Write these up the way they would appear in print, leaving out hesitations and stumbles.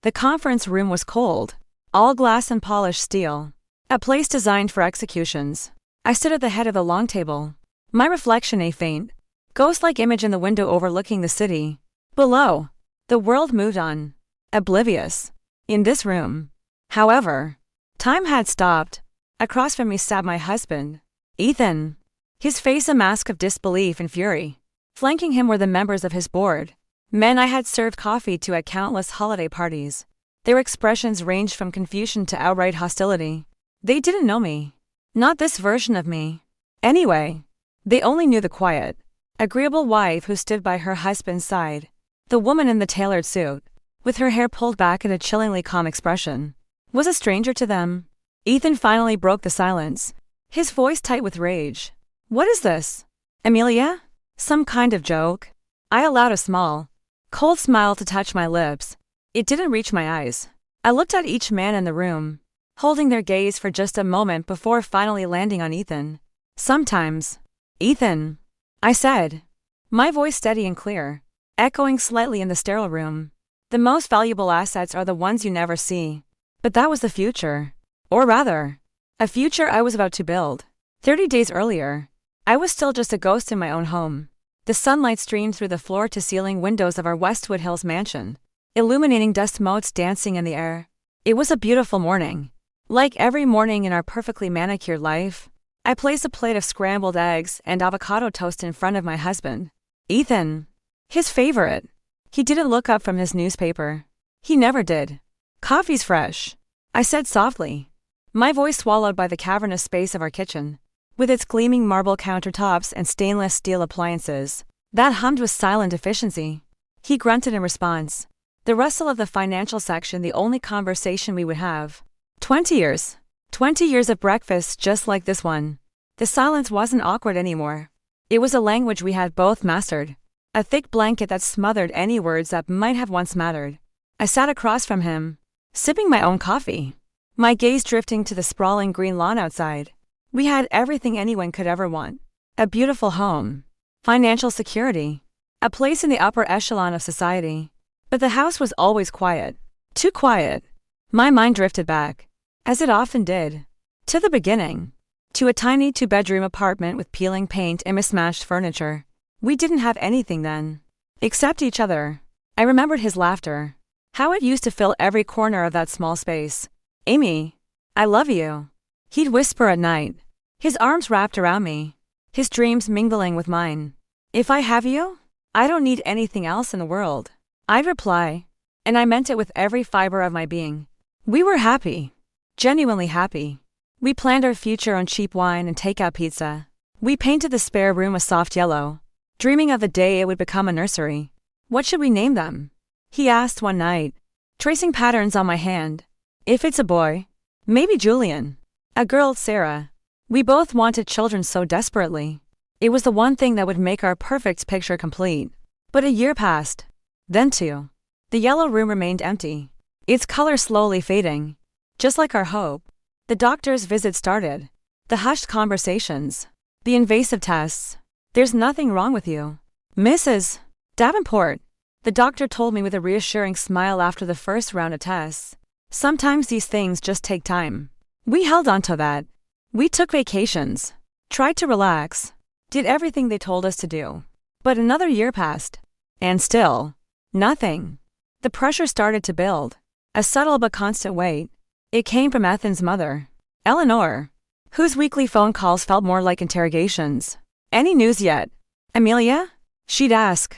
The conference room was cold, all glass and polished steel, a place designed for executions. I stood at the head of the long table, my reflection a faint, ghost-like image in the window overlooking the city. Below, the world moved on, oblivious. In this room, however, time had stopped. Across from me sat my husband, Ethan, his face a mask of disbelief and fury. Flanking him were the members of his board, men I had served coffee to at countless holiday parties. Their expressions ranged from confusion to outright hostility. They didn't know me. Not this version of me. Anyway, they only knew the quiet, agreeable wife who stood by her husband's side. The woman in the tailored suit, with her hair pulled back and a chillingly calm expression, was a stranger to them. Ethan finally broke the silence, his voice tight with rage. "What is this? Amelia? Some kind of joke?" I allowed a small, cold smile to touch my lips. It didn't reach my eyes. I looked at each man in the room, holding their gaze for just a moment before finally landing on Ethan. "Sometimes, Ethan," I said, my voice steady and clear, echoing slightly in the sterile room. "The most valuable assets are the ones you never see." But that was the future. Or rather, a future I was about to build. 30 days earlier, I was still just a ghost in my own home. The sunlight streamed through the floor-to-ceiling windows of our Westwood Hills mansion, illuminating dust motes dancing in the air. It was a beautiful morning. Like every morning in our perfectly manicured life, I placed a plate of scrambled eggs and avocado toast in front of my husband, Ethan. His favorite. He didn't look up from his newspaper. He never did. "Coffee's fresh," I said softly, my voice swallowed by the cavernous space of our kitchen, with its gleaming marble countertops and stainless steel appliances that hummed with silent efficiency. He grunted in response, the rustle of the financial section the only conversation we would have. 20 years. 20 years of breakfast just like this one. The silence wasn't awkward anymore. It was a language we had both mastered, a thick blanket that smothered any words that might have once mattered. I sat across from him, sipping my own coffee, my gaze drifting to the sprawling green lawn outside. We had everything anyone could ever want. A beautiful home, financial security, a place in the upper echelon of society. But the house was always quiet. Too quiet. My mind drifted back, as it often did, to the beginning, to a tiny 2-bedroom apartment with peeling paint and mismatched furniture. We didn't have anything then, except each other. I remembered his laughter, how it used to fill every corner of that small space. "Amy, I love you," he'd whisper at night, his arms wrapped around me, his dreams mingling with mine. "If I have you, I don't need anything else in the world," I'd reply, and I meant it with every fiber of my being. We were happy, genuinely happy. We planned our future on cheap wine and takeout pizza. We painted the spare room a soft yellow, dreaming of the day it would become a nursery. "What should we name them?" he asked one night, tracing patterns on my hand. "If it's a boy, maybe Julian. A girl, Sarah." We both wanted children so desperately. It was the one thing that would make our perfect picture complete. But a year passed. Then 2. The yellow room remained empty, its color slowly fading. Just like our hope. The doctor's visit started. The hushed conversations. The invasive tests. "There's nothing wrong with you, Mrs. Davenport," the doctor told me with a reassuring smile after the first round of tests. Sometimes these things just take time. We held on to that. We took vacations, tried to relax, did everything they told us to do. But another year passed. And still, nothing. The pressure started to build. A subtle but constant weight. It came from Ethan's mother, Eleanor, whose weekly phone calls felt more like interrogations. "Any news yet, Amelia?" she'd ask,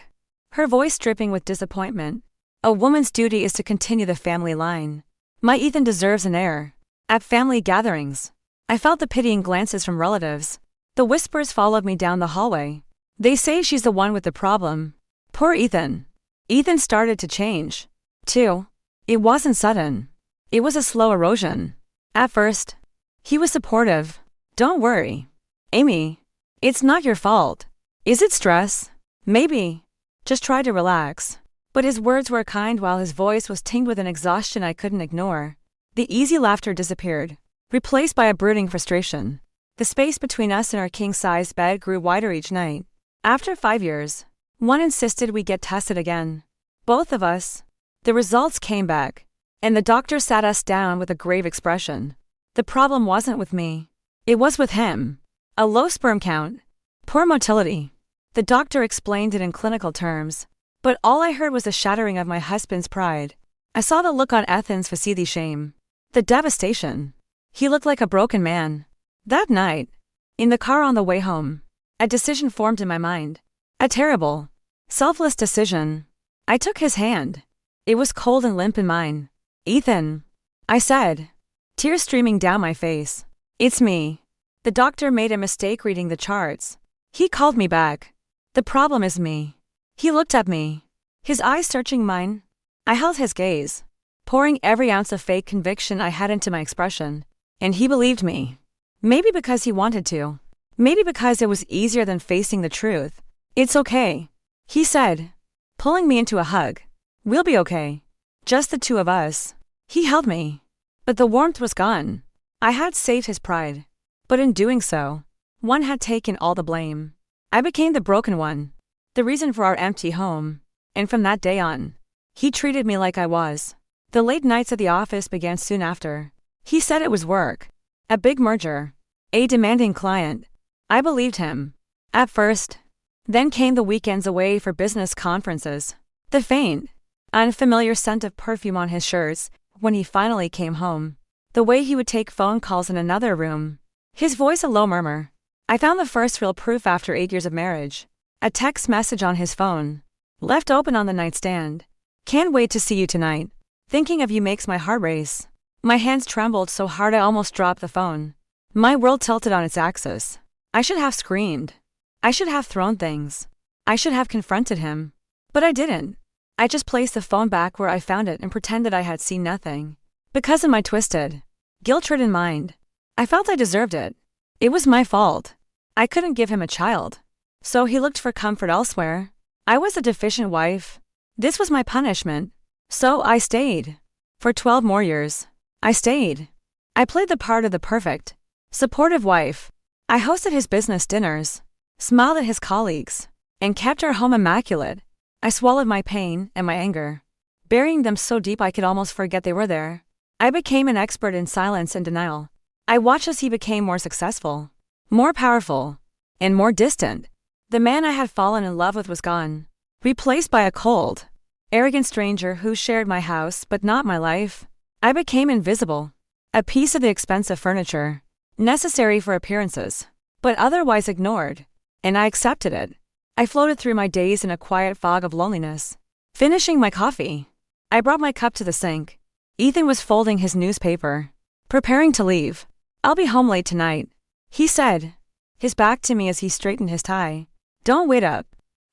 her voice dripping with disappointment. A woman's duty is to continue the family line. My Ethan deserves an heir. At family gatherings, I felt the pitying glances from relatives. The whispers followed me down the hallway. "They say she's the one with the problem." Poor Ethan. Ethan started to change, too. It wasn't sudden. It was a slow erosion. At first, he was supportive. "Don't worry, Amy. It's not your fault." "Is it stress?" "Maybe. Just try to relax." But his words were kind while his voice was tinged with an exhaustion I couldn't ignore. The easy laughter disappeared, replaced by a brooding frustration. The space between us and our king-size bed grew wider each night. After 5 years, one insisted we get tested again. Both of us. The results came back. and the doctor sat us down with a grave expression. The problem wasn't with me. It was with him. A low sperm count. Poor motility. The doctor explained it in clinical terms, but all I heard was the shattering of my husband's pride. I saw the look on Ethan's face, the shame. The devastation. He looked like a broken man. That night, in the car on the way home, a decision formed in my mind. A terrible, selfless decision. I took his hand. It was cold and limp in mine. "Ethan," I said, tears streaming down my face. "It's me." The doctor made a mistake reading the charts. He called me back. "The problem is me." He looked at me, his eyes searching mine. I held his gaze, pouring every ounce of fake conviction I had into my expression, and he believed me. Maybe because he wanted to. Maybe because it was easier than facing the truth. "It's okay," he said, pulling me into a hug. "We'll be okay. Just the two of us." He held me, but the warmth was gone. I had saved his pride, but in doing so, one had taken all the blame. I became the broken one, the reason for our empty home, and from that day on, he treated me like I was. The late nights at the office began soon after. He said it was work, a big merger, a demanding client. I believed him. At first. Then came the weekends away for business conferences. The faint, unfamiliar scent of perfume on his shirts when he finally came home. The way he would take phone calls in another room. His voice a low murmur. I found the first real proof after 8 years of marriage. A text message on his phone, left open on the nightstand. "Can't wait to see you tonight. Thinking of you makes my heart race." My hands trembled so hard I almost dropped the phone. My world tilted on its axis. I should have screamed. I should have thrown things. I should have confronted him. But I didn't. I just placed the phone back where I found it and pretended I had seen nothing. Because in my twisted, guilt-ridden mind, I felt I deserved it. It was my fault. I couldn't give him a child. So he looked for comfort elsewhere. I was a deficient wife. This was my punishment. So I stayed. For 12 more years. I stayed. I played the part of the perfect, supportive wife. I hosted his business dinners, smiled at his colleagues, and kept our home immaculate. I swallowed my pain and my anger, burying them so deep I could almost forget they were there. I became an expert in silence and denial. I watched as he became more successful, more powerful, and more distant. The man I had fallen in love with was gone, replaced by a cold, arrogant stranger who shared my house but not my life. I became invisible, a piece of the expensive furniture, necessary for appearances, but otherwise ignored, and I accepted it. I floated through my days in a quiet fog of loneliness. Finishing my coffee, I brought my cup to the sink. Ethan was folding his newspaper, preparing to leave. "I'll be home late tonight," he said, his back to me as he straightened his tie. "Don't wait up."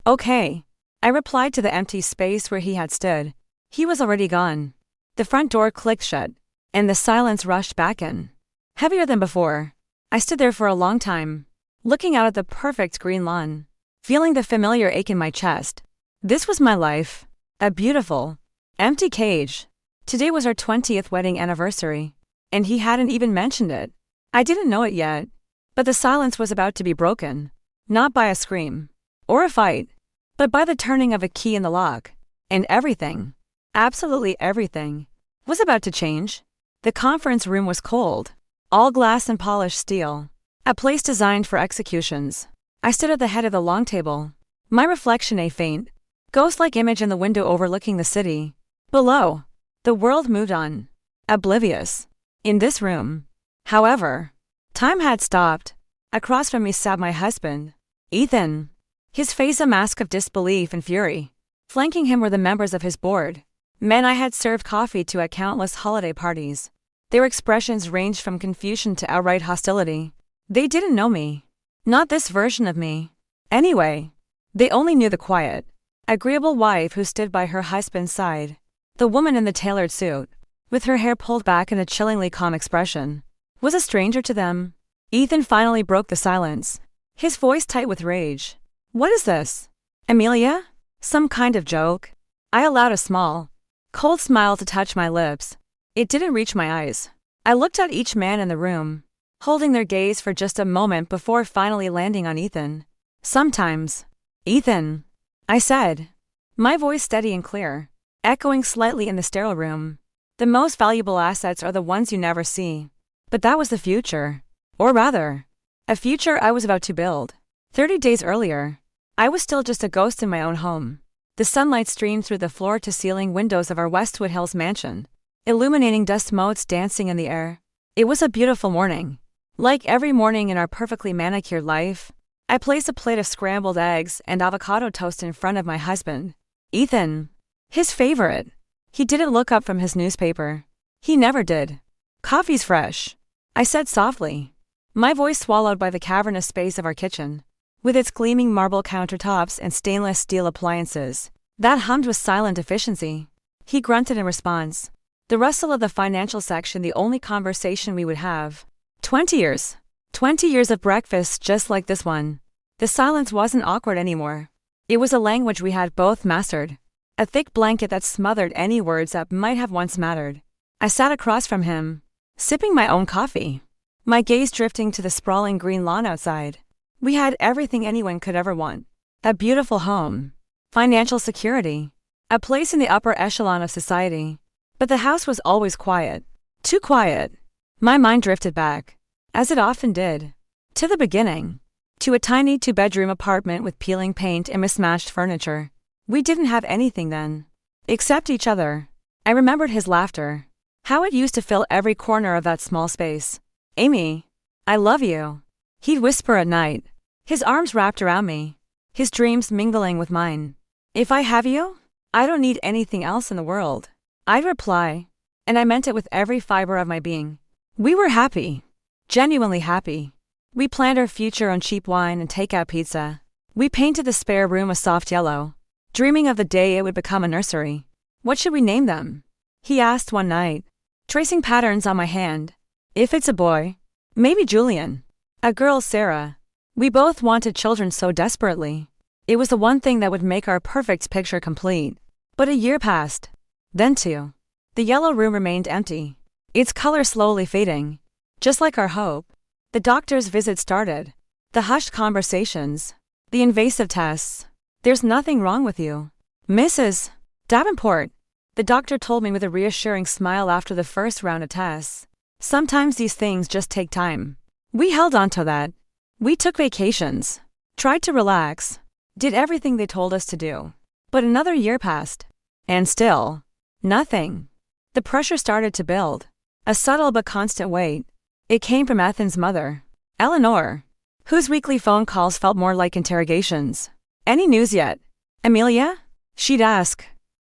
"Okay," I replied to the empty space where he had stood. He was already gone. The front door clicked shut, and the silence rushed back in. Heavier than before. I stood there for a long time, looking out at the perfect green lawn, feeling the familiar ache in my chest. This was my life. A beautiful, empty cage. Today was our 20th wedding anniversary, and he hadn't even mentioned it. I didn't know it yet, but the silence was about to be broken. Not by a scream, or a fight, but by the turning of a key in the lock. And everything, absolutely everything, was about to change. The conference room was cold, all glass and polished steel, a place designed for executions. I stood at the head of the long table, my reflection a faint, ghost-like image in the window overlooking the city. Below, the world moved on, oblivious. In this room, however, time had stopped. Across from me sat my husband, Ethan, his face a mask of disbelief and fury. Flanking him were the members of his board, men I had served coffee to at countless holiday parties. Their expressions ranged from confusion to outright hostility. They didn't know me. Not this version of me. Anyway, they only knew the quiet, agreeable wife who stood by her husband's side. The woman in the tailored suit, with her hair pulled back and a chillingly calm expression, was a stranger to them. Ethan finally broke the silence, his voice tight with rage. "What is this? Amelia? Some kind of joke?" I allowed a small, cold smile to touch my lips. It didn't reach my eyes. I looked at each man in the room, holding their gaze for just a moment before finally landing on Ethan. "Sometimes, Ethan," I said, my voice steady and clear, echoing slightly in the sterile room. The most valuable assets are the ones you never see. But that was the future. Or rather, a future I was about to build. 30 days earlier, I was still just a ghost in my own home. The sunlight streamed through the floor-to-ceiling windows of our Westwood Hills mansion, illuminating dust motes dancing in the air. It was a beautiful morning. Like every morning in our perfectly manicured life, I placed a plate of scrambled eggs and avocado toast in front of my husband, Ethan. His favorite. He didn't look up from his newspaper. He never did. "Coffee's fresh," I said softly, my voice swallowed by the cavernous space of our kitchen, with its gleaming marble countertops and stainless steel appliances that hummed with silent efficiency. He grunted in response. The rustle of the financial section, the only conversation we would have. 20 years. 20 years of breakfast just like this one. The silence wasn't awkward anymore. It was a language we had both mastered. A thick blanket that smothered any words that might have once mattered. I sat across from him, sipping my own coffee, my gaze drifting to the sprawling green lawn outside. We had everything anyone could ever want. A beautiful home, financial security, a place in the upper echelon of society. But the house was always quiet. Too quiet. My mind drifted back, as it often did, to the beginning. To a tiny two-bedroom apartment with peeling paint and mismatched furniture. We didn't have anything then. Except each other. I remembered his laughter. How it used to fill every corner of that small space. "Amy, I love you," he'd whisper at night, his arms wrapped around me, his dreams mingling with mine. "If I have you, I don't need anything else in the world," I'd reply, and I meant it with every fiber of my being. We were happy. Genuinely happy. We planned our future on cheap wine and takeout pizza. We painted the spare room a soft yellow, dreaming of the day it would become a nursery. "What should we name them?" he asked one night, tracing patterns on my hand. "If it's a boy, maybe Julian. A girl, Sarah." We both wanted children so desperately. It was the one thing that would make our perfect picture complete. But a year passed. Then two. The yellow room remained empty, its color slowly fading. Just like our hope. The doctor's visit started. The hushed conversations. The invasive tests. "There's nothing wrong with you, Mrs. Davenport," the doctor told me with a reassuring smile after the first round of tests. Sometimes these things just take time. We held on to that. We took vacations. Tried to relax. Did everything they told us to do. But another year passed. And still, nothing. The pressure started to build. A subtle but constant weight. It came from Ethan's mother, Eleanor, whose weekly phone calls felt more like interrogations. "Any news yet, Amelia?" she'd ask,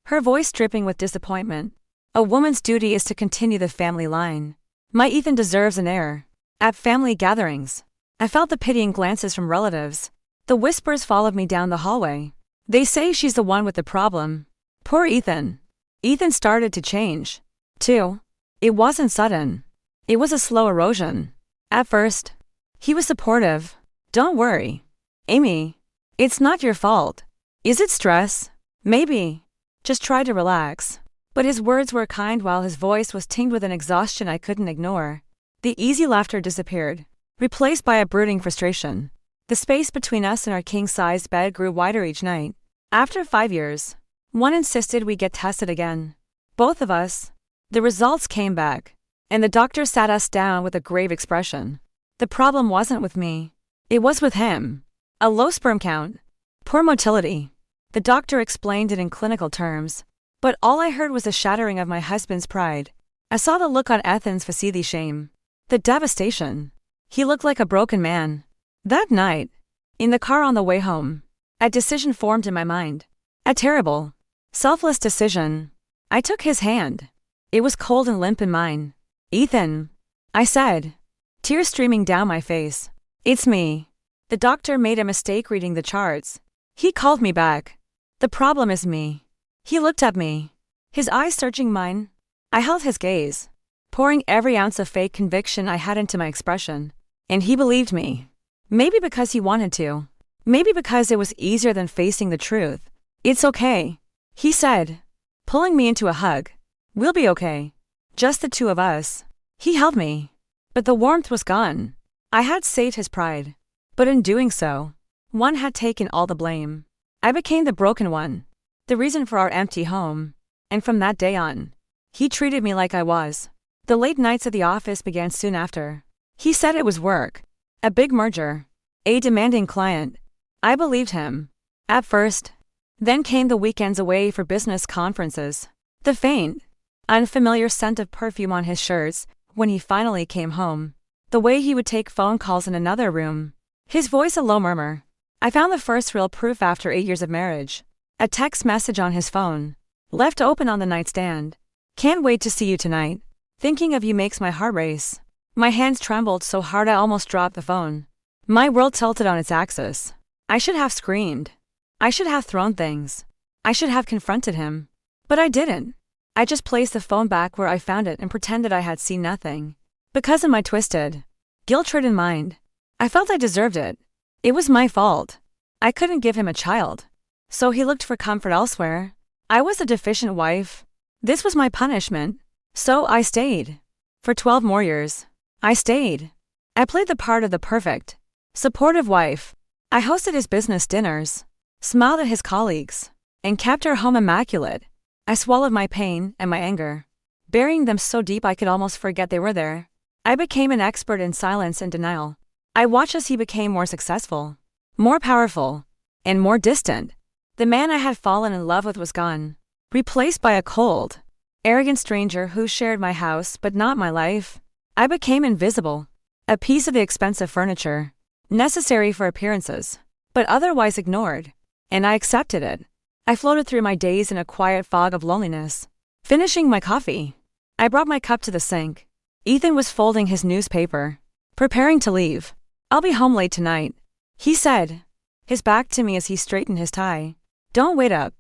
her voice dripping with disappointment. A woman's duty is to continue the family line. My Ethan deserves an heir. At family gatherings, I felt the pitying glances from relatives. The whispers followed me down the hallway. "They say she's the one with the problem." Poor Ethan. Ethan started to change, too. It wasn't sudden. It was a slow erosion. At first, he was supportive. "Don't worry, Amy. It's not your fault." "Is it stress?" "Maybe. Just try to relax." But his words were kind while his voice was tinged with an exhaustion I couldn't ignore. The easy laughter disappeared, replaced by a brooding frustration. The space between us and our king-sized bed grew wider each night. After 5 years, one insisted we get tested again. Both of us. The results came back, and the doctor sat us down with a grave expression. The problem wasn't with me. It was with him. A low sperm count. Poor motility. The doctor explained it in clinical terms, but all I heard was a shattering of my husband's pride. I saw the look on Ethan's face, the shame. The devastation. He looked like a broken man. That night, in the car on the way home, a decision formed in my mind. A terrible, selfless decision. I took his hand. It was cold and limp in mine. "Ethan," I said, tears streaming down my face. "It's me." The doctor made a mistake reading the charts. He called me back. "The problem is me." He looked at me, his eyes searching mine. I held his gaze, pouring every ounce of fake conviction I had into my expression. And he believed me. Maybe because he wanted to. Maybe because it was easier than facing the truth. "It's okay," he said, pulling me into a hug. "We'll be okay. Just the two of us." He held me. But the warmth was gone. I had saved his pride. But in doing so, one had taken all the blame. I became the broken one. The reason for our empty home. And from that day on, He treated me like I was. The late nights at the office began soon after. He said it was work. A big merger. A demanding client. I believed him. At first. Then came the weekends away for business conferences. The faint, unfamiliar scent of perfume on his shirts when he finally came home. The way he would take phone calls in another room. His voice a low murmur. I found the first real proof after 8 years of marriage. A text message on his phone. Left open on the nightstand. Can't wait to see you tonight. Thinking of you makes my heart race. My hands trembled so hard I almost dropped the phone. My world tilted on its axis. I should have screamed. I should have thrown things. I should have confronted him. But I didn't. I just placed the phone back where I found it and pretended I had seen nothing. Because in my twisted, guilt-ridden mind, I felt I deserved it. It was my fault. I couldn't give him a child. So he looked for comfort elsewhere. I was a deficient wife. This was my punishment. So I stayed. For 12 more years. I stayed. I played the part of the perfect, supportive wife. I hosted his business dinners, smiled at his colleagues, and kept our home immaculate. I swallowed my pain and my anger, burying them so deep I could almost forget they were there. I became an expert in silence and denial. I watched as he became more successful, more powerful, and more distant. The man I had fallen in love with was gone, replaced by a cold, arrogant stranger who shared my house but not my life. I became invisible, a piece of the expensive furniture, necessary for appearances, but otherwise ignored, and I accepted it. I floated through my days in a quiet fog of loneliness. Finishing my coffee, I brought my cup to the sink. Ethan was folding his newspaper, preparing to leave. I'll be home late tonight, he said, his back to me as he straightened his tie. Don't wait up.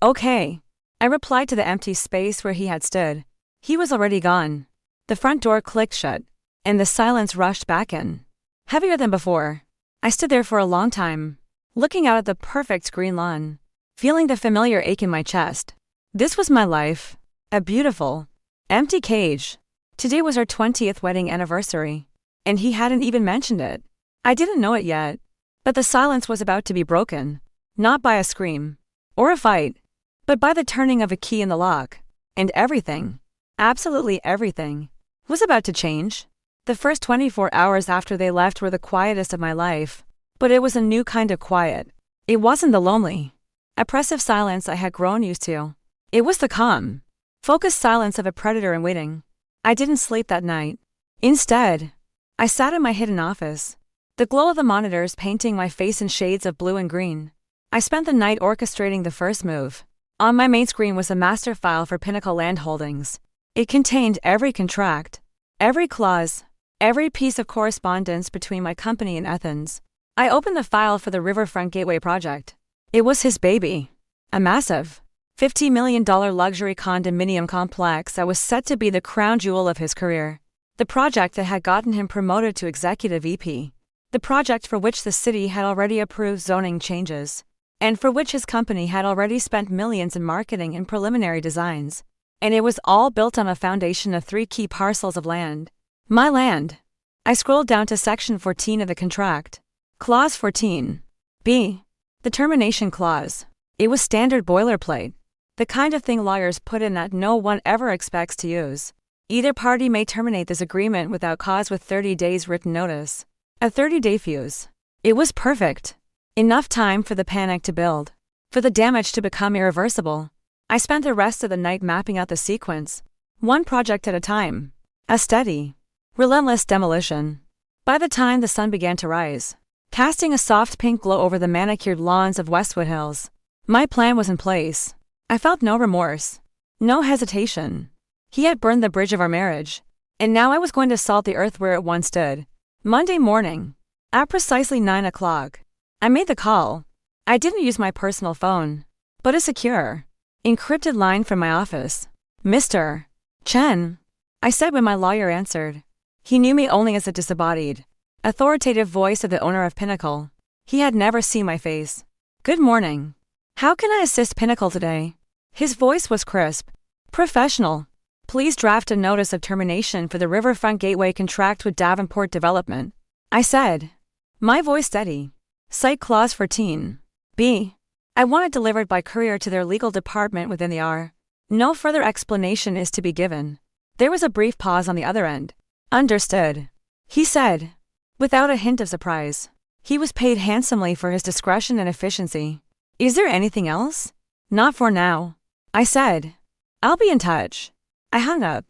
Okay. I replied to the empty space where he had stood. He was already gone. The front door clicked shut, and the silence rushed back in, heavier than before. I stood there for a long time, looking out at the perfect green lawn, feeling the familiar ache in my chest. This was my life, a beautiful, empty cage. Today was our 20th wedding anniversary, and he hadn't even mentioned it. I didn't know it yet, but the silence was about to be broken, not by a scream or a fight, but by the turning of a key in the lock, and everything, absolutely everything, was about to change. The first 24 hours after they left were the quietest of my life, but it was a new kind of quiet. It wasn't the lonely, oppressive silence I had grown used to. It was the calm, focused silence of a predator in waiting. I didn't sleep that night. Instead, I sat in my hidden office, the glow of the monitors painting my face in shades of blue and green. I spent the night orchestrating the first move. On my main screen was a master file for Pinnacle Land Holdings. It contained every contract, every clause, every piece of correspondence between my company and Athens. I opened the file for the Riverfront Gateway project. It was his baby. A massive, $50 million luxury condominium complex that was set to be the crown jewel of his career. The project that had gotten him promoted to executive VP. The project for which the city had already approved zoning changes, and for which his company had already spent millions in marketing and preliminary designs. And it was all built on a foundation of 3 key parcels of land. My land. I scrolled down to section 14 of the contract. Clause 14. B. The termination clause. It was standard boilerplate. The kind of thing lawyers put in that no one ever expects to use. Either party may terminate this agreement without cause with 30 days written notice. A 30-day fuse. It was perfect. Enough time for the panic to build, for the damage to become irreversible. I spent the rest of the night mapping out the sequence, one project at a time. A steady, relentless demolition. By the time the sun began to rise, casting a soft pink glow over the manicured lawns of Westwood Hills, my plan was in place. I felt no remorse, no hesitation. He had burned the bridge of our marriage, and now I was going to salt the earth where it once stood. Monday morning, at precisely 9 o'clock, I made the call. I didn't use my personal phone, but a secure, encrypted line from my office. Mr. Chen, I said when my lawyer answered. He knew me only as a disembodied, authoritative voice of the owner of Pinnacle. He had never seen my face. Good morning. How can I assist Pinnacle today? His voice was crisp, professional. Please draft a notice of termination for the Riverfront Gateway contract with Davenport Development, I said, my voice steady. Cite clause 14. B. I want it delivered by courier to their legal department within the hour. No further explanation is to be given. There was a brief pause on the other end. Understood, he said, without a hint of surprise. He was paid handsomely for his discretion and efficiency. Is there anything else? Not for now, I said. I'll be in touch. I hung up.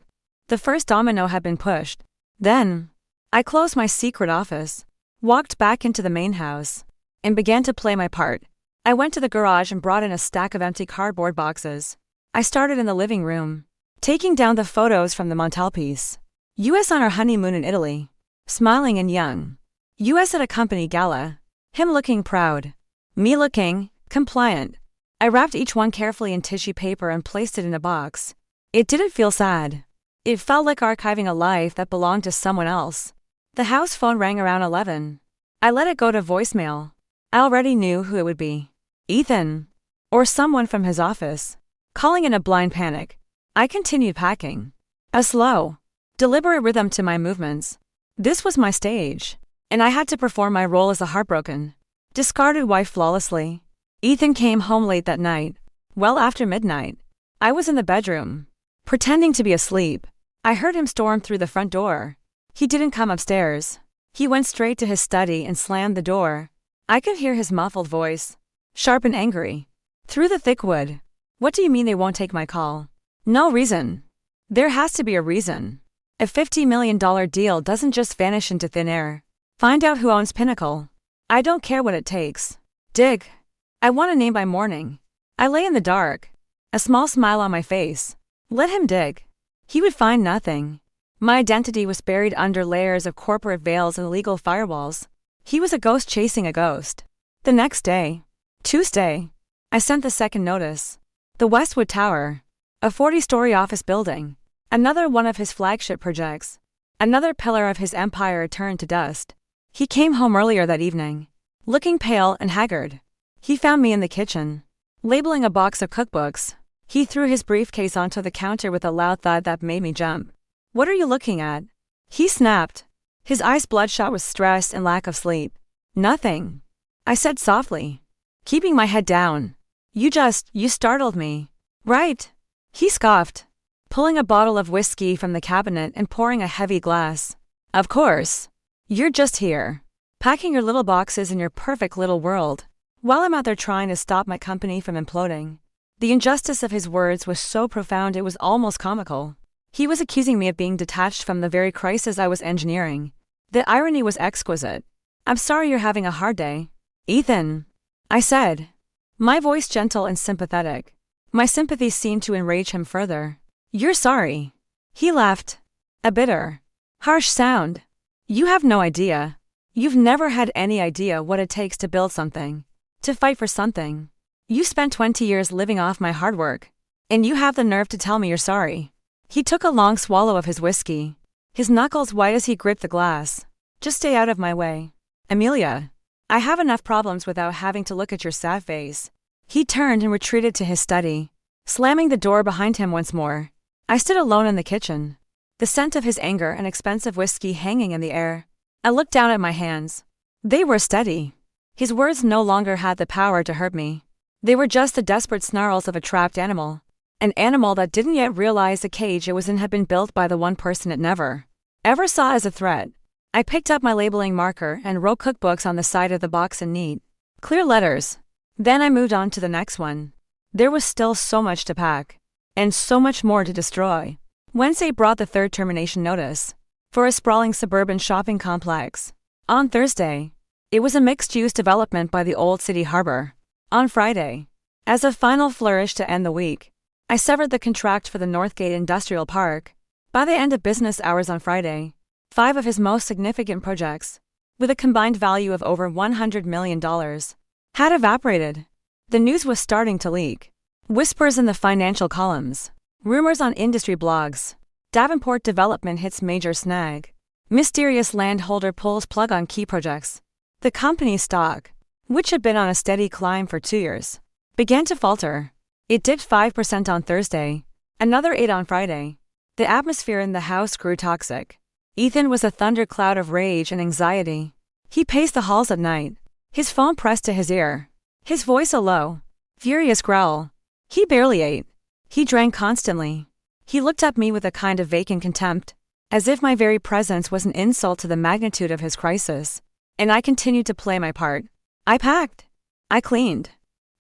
The first domino had been pushed. Then, I closed my secret office, walked back into the main house, and began to play my part. I went to the garage and brought in a stack of empty cardboard boxes. I started in the living room, taking down the photos from the mantelpiece. US on our honeymoon in Italy, smiling and young. US at a company gala, him looking proud. Me looking compliant. I wrapped each one carefully in tissue paper and placed it in a box. It didn't feel sad. It felt like archiving a life that belonged to someone else. The house phone rang around 11. I let it go to voicemail. I already knew who it would be. Ethan. Or someone from his office. Calling in a blind panic. I continued packing. A slow, deliberate rhythm to my movements. This was my stage, and I had to perform my role as a heartbroken, discarded wife flawlessly. Ethan came home late that night, well after midnight. I was in the bedroom, pretending to be asleep. I heard him storm through the front door. He didn't come upstairs. He went straight to his study and slammed the door. I could hear his muffled voice, sharp and angry, through the thick wood. What do you mean they won't take my call? No reason. There has to be a reason. A $50 million deal doesn't just vanish into thin air. Find out who owns Pinnacle. I don't care what it takes. Dig. I want a name by morning. I lay in the dark, a small smile on my face. Let him dig. He would find nothing. My identity was buried under layers of corporate veils and legal firewalls. He was a ghost chasing a ghost. The next day, Tuesday, I sent the second notice. The Westwood Tower, a 40-story office building, another one of his flagship projects, another pillar of his empire turned to dust. He came home earlier that evening, looking pale and haggard. He found me in the kitchen, labeling a box of cookbooks. He threw his briefcase onto the counter with a loud thud that made me jump. What are you looking at? He snapped, his eyes bloodshot with stress and lack of sleep. Nothing, I said softly, keeping my head down. You startled me. Right? He scoffed, pulling a bottle of whiskey from the cabinet and pouring a heavy glass. Of course. You're just here, packing your little boxes in your perfect little world, while I'm out there trying to stop my company from imploding. The injustice of his words was so profound it was almost comical. He was accusing me of being detached from the very crisis I was engineering. The irony was exquisite. I'm sorry you're having a hard day, Ethan, I said, my voice gentle and sympathetic. My sympathy seemed to enrage him further. You're sorry. He laughed. A bitter, harsh sound. You have no idea. You've never had any idea what it takes to build something, to fight for something. You spent 20 years living off my hard work, and you have the nerve to tell me you're sorry. He took a long swallow of his whiskey, his knuckles white as he gripped the glass. Just stay out of my way, Amelia. I have enough problems without having to look at your sad face. He turned and retreated to his study, slamming the door behind him once more. I stood alone in the kitchen, the scent of his anger and expensive whiskey hanging in the air. I looked down at my hands. They were steady. His words no longer had the power to hurt me. They were just the desperate snarls of a trapped animal. An animal that didn't yet realize the cage it was in had been built by the one person it never, ever saw as a threat. I picked up my labeling marker and wrote cookbooks on the side of the box in neat, clear letters. Then I moved on to the next one. There was still so much to pack, and so much more to destroy. Wednesday brought the third termination notice, for a sprawling suburban shopping complex. On Thursday, it was a mixed-use development by the Old City Harbor. On Friday, as a final flourish to end the week, I severed the contract for the Northgate Industrial Park. By the end of business hours on Friday, 5 of his most significant projects, with a combined value of over $100 million, had evaporated. The news was starting to leak. Whispers in the financial columns, rumors on industry blogs. Davenport Development hits major snag. Mysterious landholder pulls plug on key projects. The company's stock, which had been on a steady climb for 2 years, began to falter. It dipped 5% on Thursday, another 8% on Friday. The atmosphere in the house grew toxic. Ethan was a thundercloud of rage and anxiety. He paced the halls at night, his phone pressed to his ear, his voice a low, furious growl. He barely ate. He drank constantly. He looked at me with a kind of vacant contempt, as if my very presence was an insult to the magnitude of his crisis. And I continued to play my part. I packed. I cleaned.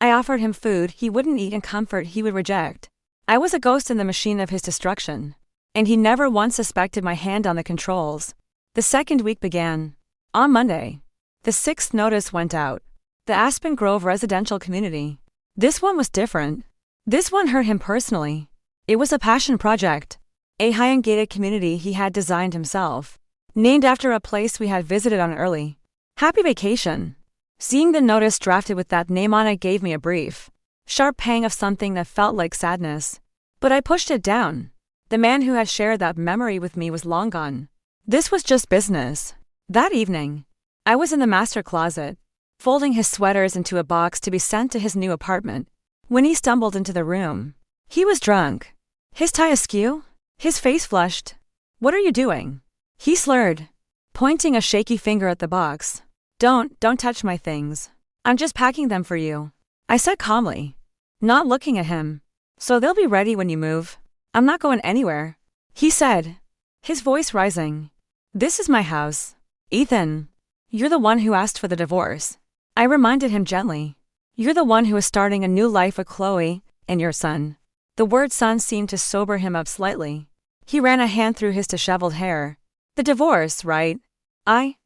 I offered him food he wouldn't eat and comfort he would reject. I was a ghost in the machine of his destruction. And he never once suspected my hand on the controls. The second week began. On Monday, the 6th notice went out. The Aspen Grove residential community. This one was different. This one hurt him personally. It was a passion project. A high-end gated community he had designed himself. Named after a place we had visited on early. Happy vacation. Seeing the notice drafted with that name on it gave me a brief, sharp pang of something that felt like sadness. But I pushed it down. The man who had shared that memory with me was long gone. This was just business. That evening, I was in the master closet, folding his sweaters into a box to be sent to his new apartment, when he stumbled into the room. He was drunk. His tie askew, his face flushed. "What are you doing?" He slurred, pointing a shaky finger at the box. Don't touch my things. I'm just packing them for you," I said calmly, not looking at him. "So they'll be ready when you move." "I'm not going anywhere," he said, his voice rising. "This is my house. Ethan, you're the one who asked for the divorce," I reminded him gently. "You're the one who is starting a new life with Chloe and your son." The word son seemed to sober him up slightly. He ran a hand through his disheveled hair. "The divorce, right? I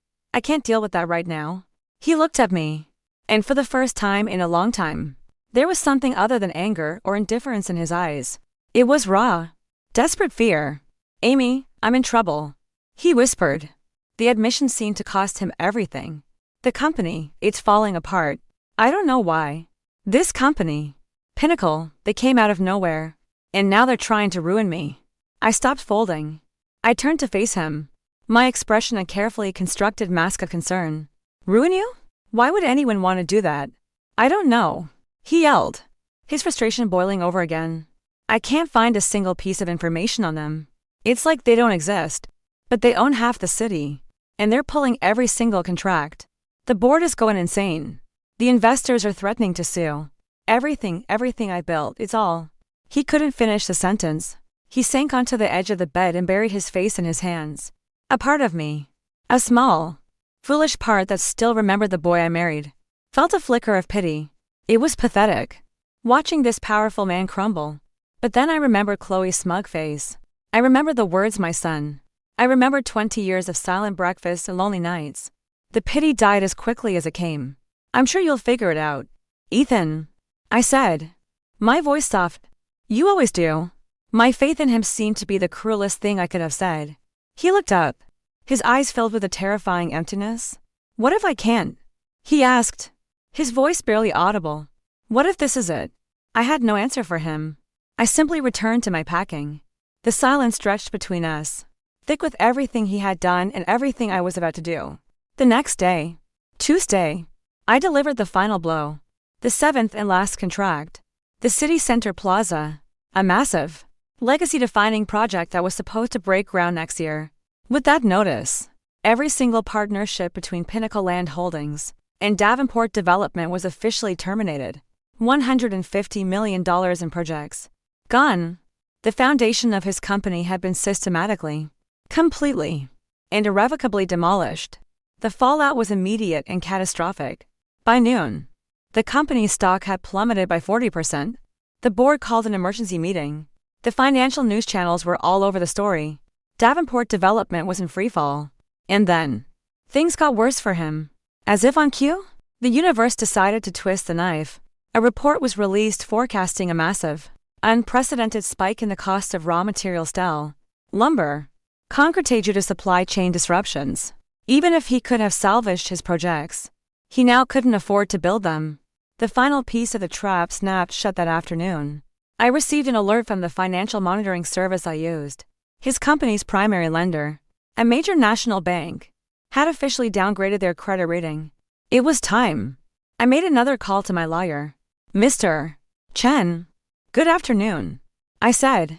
can't deal with that right now." He looked at me, and for the first time in a long time, there was something other than anger or indifference in his eyes. It was raw, desperate fear. "Amy, I'm in trouble," he whispered. The admission seemed to cost him everything. "The company, it's falling apart. I don't know why. This company, Pinnacle, they came out of nowhere. And now they're trying to ruin me." I stopped folding. I turned to face him, my expression a carefully constructed mask of concern. "Ruin you? Why would anyone want to do that?" "I don't know," he yelled, his frustration boiling over again. "I can't find a single piece of information on them. It's like they don't exist. But they own half the city, and they're pulling every single contract. The board is going insane. The investors are threatening to sue. Everything I built, it's all." He couldn't finish the sentence. He sank onto the edge of the bed and buried his face in his hands. A part of me, a small, foolish part that still remembered the boy I married, felt a flicker of pity. It was pathetic, watching this powerful man crumble. But then I remembered Chloe's smug face. I remembered the words, "my son." I remembered 20 years of silent breakfasts and lonely nights. The pity died as quickly as it came. "I'm sure you'll figure it out, Ethan," I said, my voice soft. "You always do." My faith in him seemed to be the cruelest thing I could have said. He looked up, his eyes filled with a terrifying emptiness. "What if I can't?" he asked, his voice barely audible. "What if this is it?" I had no answer for him. I simply returned to my packing. The silence stretched between us, thick with everything he had done and everything I was about to do. The next day, Tuesday, I delivered the final blow. The 7th and last contract. The city center plaza. A massive, legacy-defining project that was supposed to break ground next year. With that notice, every single partnership between Pinnacle Land Holdings and Davenport Development was officially terminated. $150 million in projects gone. The foundation of his company had been systematically, completely, and irrevocably demolished. The fallout was immediate and catastrophic. By noon, the company's stock had plummeted by 40%. The board called an emergency meeting. The financial news channels were all over the story. Davenport Development was in freefall. And then, things got worse for him. As if on cue, the universe decided to twist the knife. A report was released forecasting a massive, unprecedented spike in the cost of raw material steel, lumber, concrete due to supply chain disruptions. Even if he could have salvaged his projects, he now couldn't afford to build them. The final piece of the trap snapped shut that afternoon. I received an alert from the financial monitoring service I used. His company's primary lender, a major national bank, had officially downgraded their credit rating. It was time. I made another call to my lawyer. "Mr. Chen, good afternoon," I said.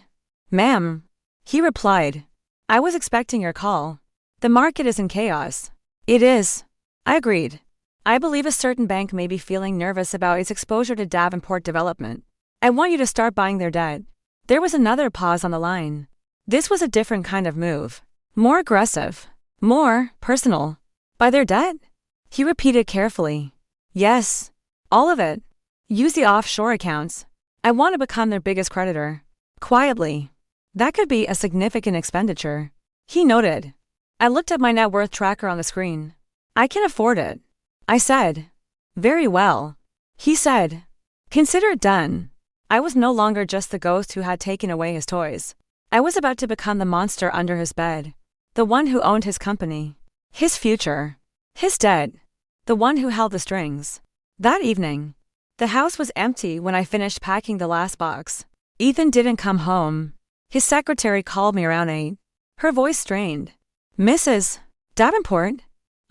"Ma'am," he replied. "I was expecting your call. The market is in chaos." "It is," I agreed. "I believe a certain bank may be feeling nervous about its exposure to Davenport Development. I want you to start buying their debt." There was another pause on the line. This was a different kind of move. More aggressive. More personal. By their debt? He repeated carefully. Yes. All of it. Use the offshore accounts. I want to become their biggest creditor. Quietly. That could be a significant expenditure. He noted. I looked at my net worth tracker on the screen. I can afford it. I said. Very well. He said. Consider it done. I was no longer just the ghost who had taken away his toys. I was about to become the monster under his bed. The one who owned his company. His future. His debt. The one who held the strings. That evening. The house was empty when I finished packing the last box. Ethan didn't come home. His secretary called me around 8. Her voice strained. Mrs. Davenport?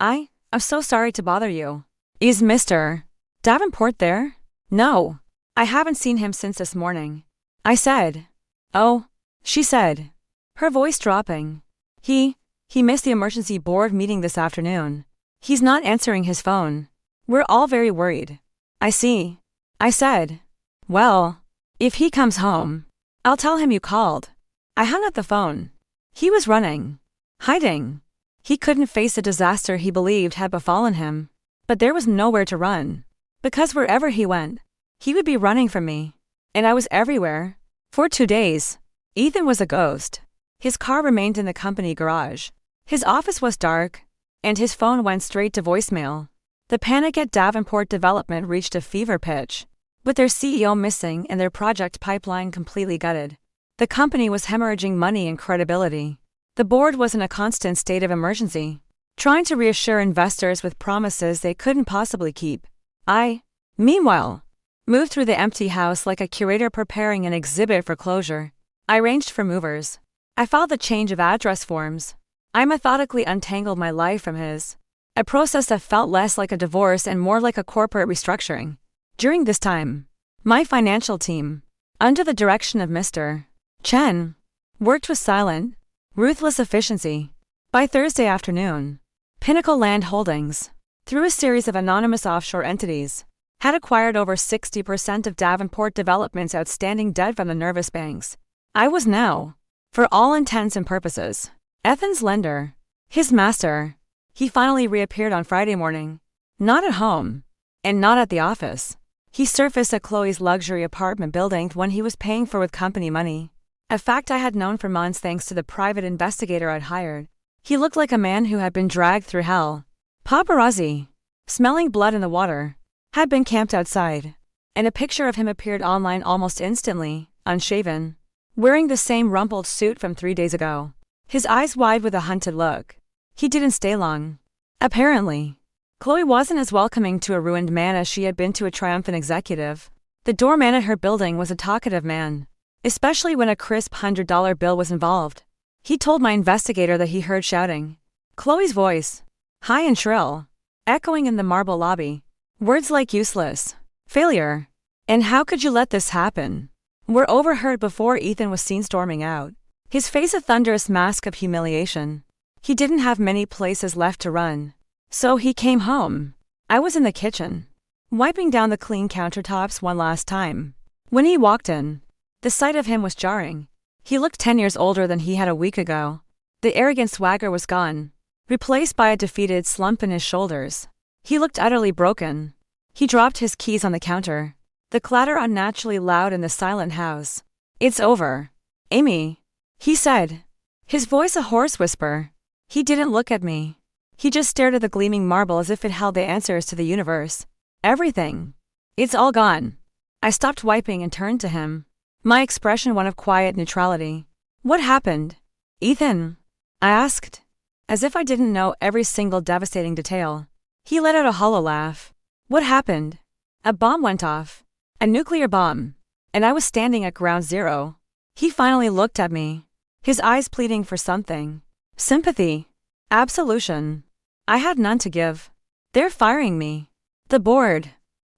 I'm so sorry to bother you. Is Mr. Davenport there? No. I haven't seen him since this morning. I said. Oh, she said. Her voice dropping. He missed the emergency board meeting this afternoon. He's not answering his phone. We're all very worried. I see. I said. Well, if he comes home, I'll tell him you called. I hung up the phone. He was running. Hiding. He couldn't face the disaster he believed had befallen him. But there was nowhere to run. Because wherever he went, he would be running from me. And I was everywhere. For 2 days. Ethan was a ghost. His car remained in the company garage. His office was dark. And his phone went straight to voicemail. The panic at Davenport Development reached a fever pitch. With their CEO missing and their project pipeline completely gutted, the company was hemorrhaging money and credibility. The board was in a constant state of emergency, trying to reassure investors with promises they couldn't possibly keep. I, meanwhile, moved through the empty house like a curator preparing an exhibit for closure. I arranged for movers. I filed the change of address forms. I methodically untangled my life from his. A process that felt less like a divorce and more like a corporate restructuring. During this time, my financial team, under the direction of Mr. Chen, worked with silent, ruthless efficiency. By Thursday afternoon, Pinnacle Land Holdings, through a series of anonymous offshore entities, had acquired over 60% of Davenport Development's outstanding debt from the nervous banks. I was now, for all intents and purposes, Ethan's lender, his master. He finally reappeared on Friday morning. Not at home, and not at the office. He surfaced at Chloe's luxury apartment building when he was paying for with company money. A fact I had known for months thanks to the private investigator I'd hired. He looked like a man who had been dragged through hell. Paparazzi, smelling blood in the water, had been camped outside, and a picture of him appeared online almost instantly, unshaven, wearing the same rumpled suit from 3 days ago. His eyes wide with a hunted look. He didn't stay long. Apparently, Chloe wasn't as welcoming to a ruined man as she had been to a triumphant executive. The doorman at her building was a talkative man, especially when a crisp $100 bill was involved. He told my investigator that he heard shouting. Chloe's voice, high and shrill, echoing in the marble lobby. Words like useless, failure, and how could you let this happen, were overheard before Ethan was seen storming out, his face a thunderous mask of humiliation. He didn't have many places left to run. So he came home. I was in the kitchen, wiping down the clean countertops one last time. When he walked in, the sight of him was jarring. He looked 10 years older than he had a week ago. The arrogant swagger was gone, replaced by a defeated slump in his shoulders. He looked utterly broken. He dropped his keys on the counter. The clatter unnaturally loud in the silent house. It's over, Amy, he said, his voice a hoarse whisper. He didn't look at me. He just stared at the gleaming marble as if it held the answers to the universe. Everything. It's all gone. I stopped wiping and turned to him, my expression one of quiet neutrality. What happened, Ethan? I asked, as if I didn't know every single devastating detail. He let out a hollow laugh. What happened? A bomb went off. A nuclear bomb. And I was standing at ground zero. He finally looked at me, his eyes pleading for something. Sympathy. Absolution. I had none to give. They're firing me. The board.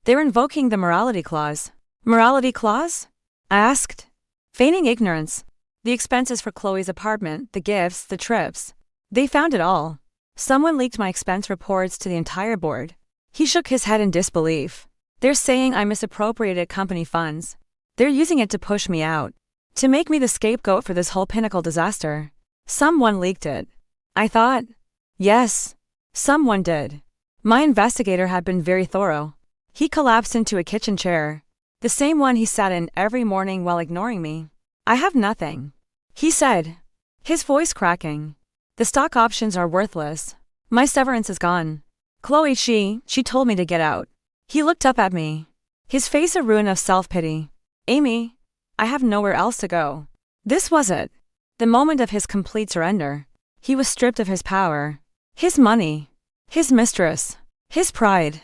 They're invoking the morality clause. Morality clause? I asked, feigning ignorance. The expenses for Chloe's apartment, the gifts, the trips. They found it all. Someone leaked my expense reports to the entire board. He shook his head in disbelief. They're saying I misappropriated company funds. They're using it to push me out. To make me the scapegoat for this whole Pinnacle disaster. Someone leaked it. I thought. Yes. Someone did. My investigator had been very thorough. He collapsed into a kitchen chair. The same one he sat in every morning while ignoring me. I have nothing, he said, his voice cracking. The stock options are worthless. My severance is gone. Chloe, she told me to get out. He looked up at me, his face a ruin of self-pity. Amy, I have nowhere else to go. This was it. The moment of his complete surrender. He was stripped of his power, his money, his mistress, his pride.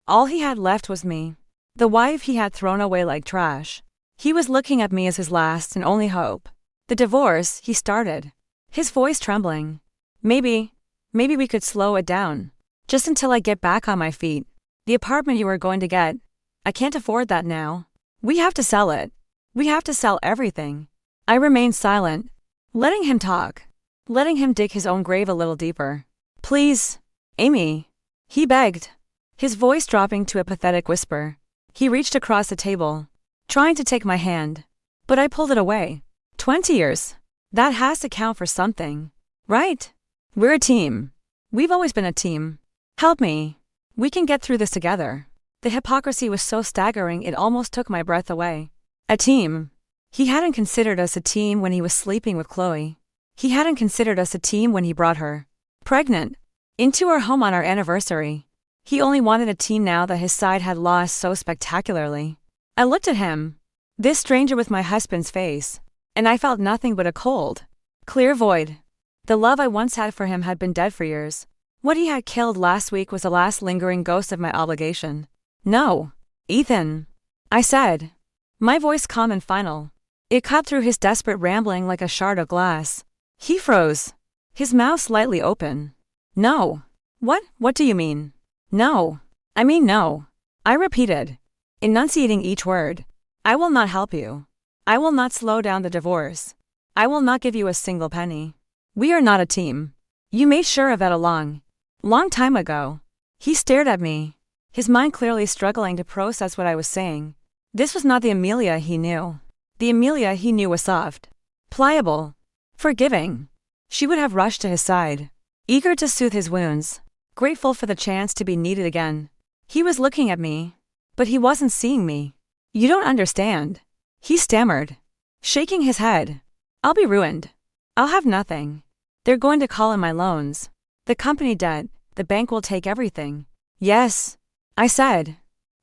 All he had left was me, the wife he had thrown away like trash. He was looking at me as his last and only hope. The divorce, he started, his voice trembling. Maybe we could slow it down. Just until I get back on my feet. The apartment you were going to get, I can't afford that now. We have to sell it. We have to sell everything. I remained silent, letting him talk, letting him dig his own grave a little deeper. Please, Amy, he begged, his voice dropping to a pathetic whisper. He reached across the table, trying to take my hand, but I pulled it away. 20 years. That has to count for something, right? We're a team. We've always been a team. Help me. We can get through this together. The hypocrisy was so staggering it almost took my breath away. A team. He hadn't considered us a team when he was sleeping with Chloe. He hadn't considered us a team when he brought her, pregnant, into our home on our anniversary. He only wanted a team now that his side had lost so spectacularly. I looked at him, this stranger with my husband's face, and I felt nothing but a cold, clear void. The love I once had for him had been dead for years. What he had killed last week was the last lingering ghost of my obligation. No, Ethan, I said, my voice calm and final. It cut through his desperate rambling like a shard of glass. He froze, his mouth slightly open. No. What do you mean? No. I mean no. I repeated, enunciating each word. I will not help you. I will not slow down the divorce. I will not give you a single penny. We are not a team. You made sure of that a long time ago. He stared at me, his mind clearly struggling to process what I was saying. This was not the Amelia he knew. The Amelia he knew was soft, pliable, forgiving. She would have rushed to his side, eager to soothe his wounds, grateful for the chance to be needed again. He was looking at me, but he wasn't seeing me. You don't understand, he stammered, shaking his head. I'll be ruined. I'll have nothing. They're going to call in my loans. The company debt, the bank will take everything. Yes, I said.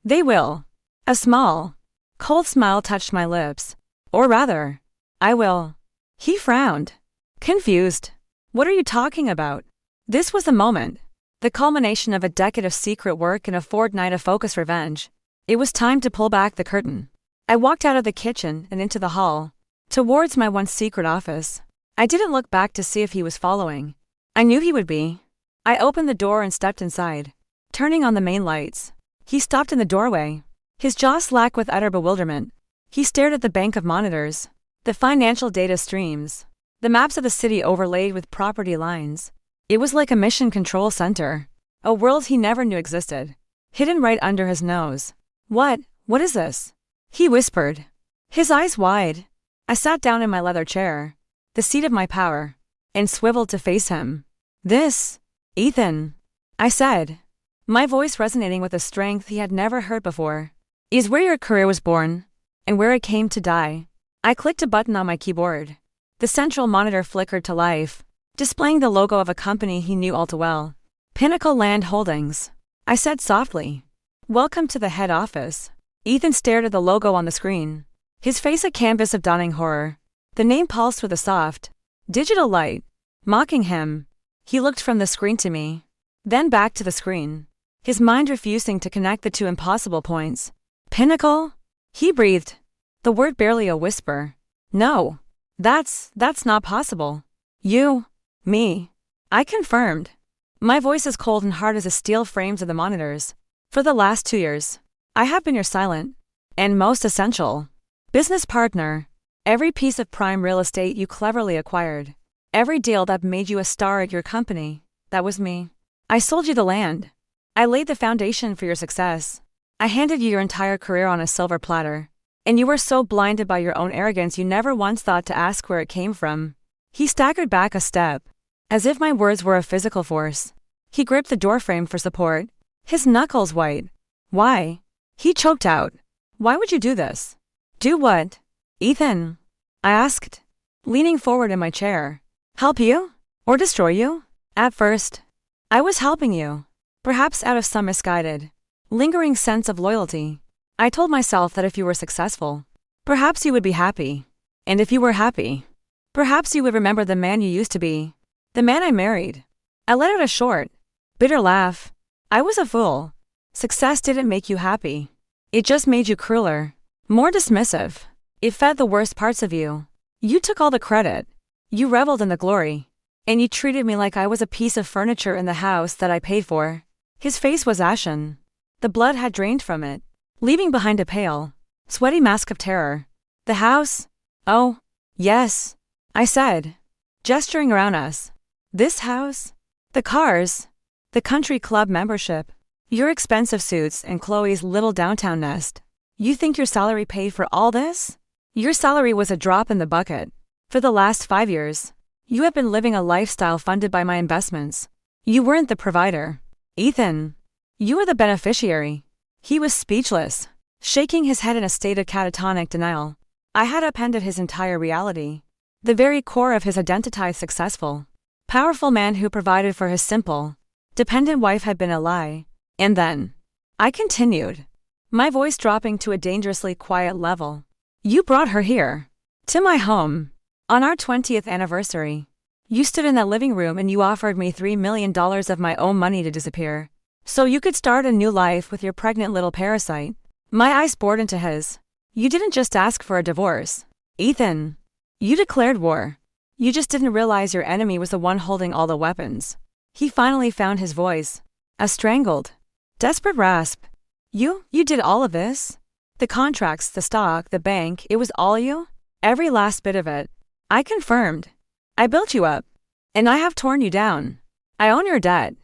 They will. A small, cold smile touched my lips. Or rather, I will. He frowned, confused. What are you talking about? This was the moment, the culmination of a decade of secret work and a fortnight of focused revenge. It was time to pull back the curtain. I walked out of the kitchen and into the hall, towards my once secret office. I didn't look back to see if he was following. I knew he would be. I opened the door and stepped inside, turning on the main lights. He stopped in the doorway, his jaw slack with utter bewilderment. He stared at the bank of monitors, the financial data streams, the maps of the city overlaid with property lines. It was like a mission control center, a world he never knew existed, hidden right under his nose. What is this? He whispered, his eyes wide. I sat down in my leather chair, the seat of my power, and swiveled to face him. This, Ethan, I said, my voice resonating with a strength he had never heard before, is where your career was born, and where it came to die. I clicked a button on my keyboard. The central monitor flickered to life, displaying the logo of a company he knew all too well. Pinnacle Land Holdings. I said softly. Welcome to the head office. Ethan stared at the logo on the screen, his face a canvas of dawning horror. The name pulsed with a soft, digital light, mocking him. He looked from the screen to me, then back to the screen, his mind refusing to connect the two impossible points. Pinnacle? He breathed, the word barely a whisper. No, that's not possible. You, me. I confirmed, my voice as cold and hard as the steel frames of the monitors. For the last 2 years, I have been your silent, and most essential, business partner. Every piece of prime real estate you cleverly acquired, every deal that made you a star at your company, that was me. I sold you the land. I laid the foundation for your success. I handed you your entire career on a silver platter. And you were so blinded by your own arrogance you never once thought to ask where it came from. He staggered back a step, as if my words were a physical force. He gripped the doorframe for support, his knuckles white. Why? He choked out. Why would you do this? Do what? Ethan? I asked, leaning forward in my chair. Help you? Or destroy you? At first, I was helping you. Perhaps out of some misguided, lingering sense of loyalty. I told myself that if you were successful, perhaps you would be happy. And if you were happy, perhaps you would remember the man you used to be. The man I married. I let out a short, bitter laugh. I was a fool. Success didn't make you happy. It just made you crueler, more dismissive. It fed the worst parts of you. You took all the credit. You reveled in the glory. And you treated me like I was a piece of furniture in the house that I paid for. His face was ashen. The blood had drained from it, leaving behind a pale, sweaty mask of terror. The house? Oh, yes, I said, gesturing around us. This house? The cars? The country club membership? Your expensive suits and Chloe's little downtown nest? You think your salary paid for all this? Your salary was a drop in the bucket. For the last 5 years, you have been living a lifestyle funded by my investments. You weren't the provider. Ethan, you were the beneficiary. He was speechless, shaking his head in a state of catatonic denial. I had upended his entire reality. The very core of his identitized successful, powerful man who provided for his simple, dependent wife had been a lie. And then, I continued, my voice dropping to a dangerously quiet level. You brought her here, to my home, on our 20th anniversary. You stood in that living room and you offered me $3 million of my own money to disappear, so you could start a new life with your pregnant little parasite. My eyes bored into his. You didn't just ask for a divorce, Ethan. You declared war. You just didn't realize your enemy was the one holding all the weapons. He finally found his voice. A strangled, desperate rasp. You did all of this? The contracts, the stock, the bank, it was all you? Every last bit of it. I confirmed. I built you up. And I have torn you down. I own your debt.